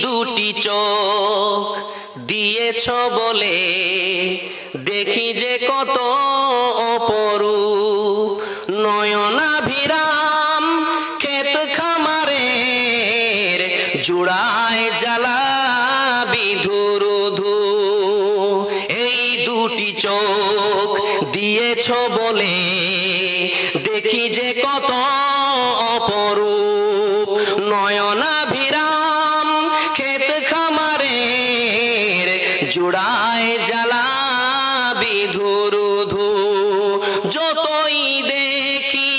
দুটি চোখ দিয়েছ বলে দেখি যে কত অপরূপ, নয়নাভিরাম ক্ষেত খামারের জুড়ায় জ্বালা বিধুরুধু। এই দুটি চোখ দিয়েছ বলে দেখি যে কত অপরূপ, নয়নাভিরাম ক্ষেত খামারের জুড়ায় জ্বালা বিধুরুধু। যতই দেখি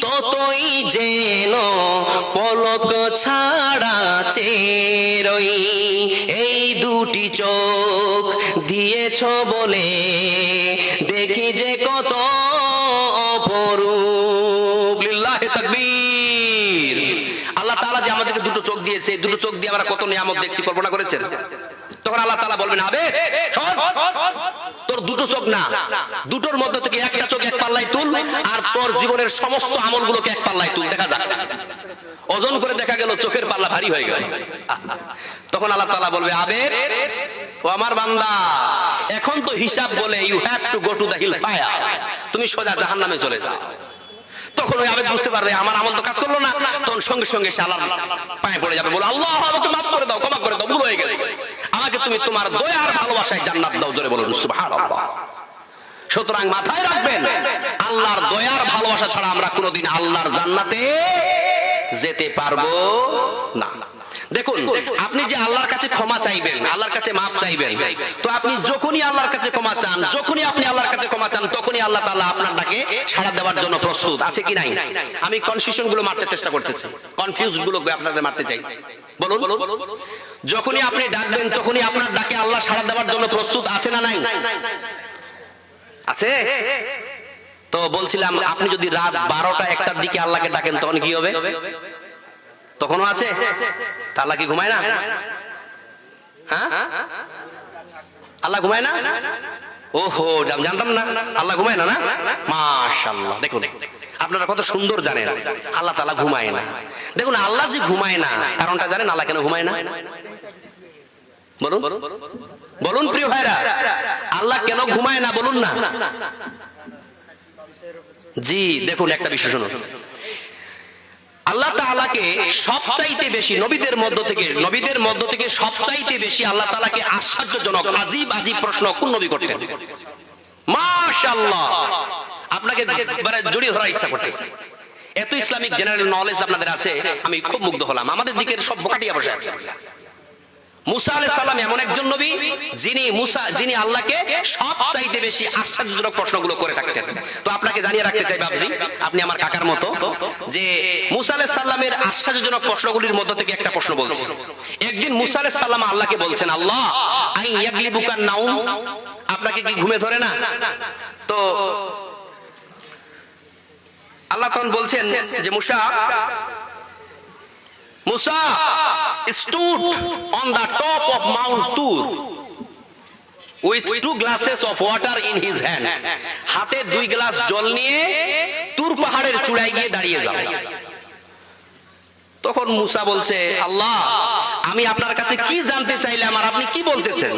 ততই যেন পলক ছাড়া চেরই। এই দুটি চোখ দিয়েছ বলে দেখি যে কত অপরূপ। লিল্লাহি তাকবীর। আল্লাহ তাআলা যে আমাদেরকে দুটো চোখ দিয়েছে, দুটো চোখ দিয়ে আমরা কত নিয়ামত দেখছি, কল্পনা করেছেন? তখন আল্লাহ তাআলা বলবেন, আবেদ শোন, তোর দুটো চোখ না, দুটোর মধ্যে থেকে একটা চোখ এক পাল্লায় তুল, আর তোর জীবনের সমস্ত আমলগুলোকে এক পাল্লায় তুল, দেখা যাক। ওজন করে দেখা গেল চোখের পাল্লা ভারী হয়ে গেল। তখন আল্লাহ তাআলা বলবে, আবেদ ও আমার বান্দা, এখন তো হিসাব বলে you have to go to the hellfire, তুমি সোজা জাহান্নামে চলে যাও। তখন ওই আবেদ বুঝতে পারবে আমার আমল তো কাজ করলো না, তখন সঙ্গে সঙ্গে সে আল্লাহর পায়ে পড়ে যাবে, বলে আল্লাহ আমাকে মাফ করে দাও, ক্ষমা করে দাও, ভুল হয়ে গেছে, আমাকে তুমি তোমার দয়ার ভালোবাসায় জান্নাত দাও। জোরে বলুন সুবহানাল্লাহ। সুতরাং মাথায় রাখবেন, আল্লাহর দয়ার ভালোবাসা ছাড়া আমরা কোনোদিন আল্লাহর জান্নাতে যেতে পারবো না। দেখুন, আপনি যে আল্লাহর কাছে ক্ষমা চাইবেন, আল্লাহর কাছে মাফ চাইবেন, তো আপনি যখনই আল্লাহর কাছে ক্ষমা চান, যখনই আপনি আল্লাহর কাছে ক্ষমা চান, তখনই আল্লাহ তাআলা আপনার ডাকে সাড়া দেওয়ার জন্য প্রস্তুত আছে কি নাই? আমি কনফিউশন গুলো মারতে চেষ্টা করতেছি, কনফিউজ গুলো আপনাদের মারতে চাই। বলুন, যখনই আপনি ডাকবেন তখনই আপনার ডাকে আল্লাহ সাড়া দেওয়ার জন্য প্রস্তুত আছে না নাই? আছে। তো বলছিলাম, আপনি যদি রাত 12টা 1টার দিকে আল্লাহকে ডাকেন তখন কি হবে? তখনও আছে? আল্লাহ কি ঘুমায় না? হ্যাঁ, আল্লাহ ঘুমায় না? ওহো, জানতাম না আল্লাহ ঘুমায় না। না, মাশাআল্লাহ। দেখুন আপনারা কত সুন্দর জানেন আল্লাহ তাআলা ঘুমায় না। দেখুন, আল্লাহ যে ঘুমায় না, কারণটা জানেন? আল্লাহ কেন ঘুমায় না? বলুন বলুন প্রিয় ভাইরা, আল্লাহ কেন ঘুমায় না বলুন না। জি দেখুন, একটা বিষয় শুনুন, আল্লাহ তাআলাকে সবচাইতে বেশি নবীদের মধ্য থেকে সবচাইতে বেশি আল্লাহ তাআলাকে আশ্চর্যজনক আজীব আজীব প্রশ্ন কোন নবী করতেন? মাশাআল্লাহ। আপনাকে জড়িয়ে ধরার ইচ্ছা করতেছে, এত ইসলামিক জেনারেল নলেজ আপনাদের আছে, আমি খুব মুগ্ধ হলাম। আমাদের দিকের সব বোকাটিয়া বসে আছে। মুসা আলাইহিস সালাম এমন একজন নবী যিনি আল্লাহকে সবচাইতে বেশি আশ্চর্যজনক প্রশ্নগুলো করে থাকতেন। তো আপনাকে জানিয়ে রাখতে চাই বাবজি, আপনি আমার কাকার মতো, যে মুসা আলাইহিস সালামের আশ্চর্যজনক প্রশ্নগুলির মধ্য থেকে একটা প্রশ্ন বলছি। একদিন মুসা আলাইহিস সালাম আল্লাহকে বলছেন, আল্লাহ আই ইয়াগলিবুকান নাউম, আপনাকে কি ঘুমে ধরে না? তো আল্লাহ তখন বলছেন যে মুসা stood on the top of Mount Tur with 2 glasses of water in his hand. হাতে 2 গ্লাস জল নিয়ে তুর পাহাড়ের চূড়ায় গিয়ে দাঁড়িয়ে যাও। তখন মুসা বলছে, আল্লাহ আমি আপনার কাছে কি জানতে চাইলাম আর আপনি কি বলতেছেন?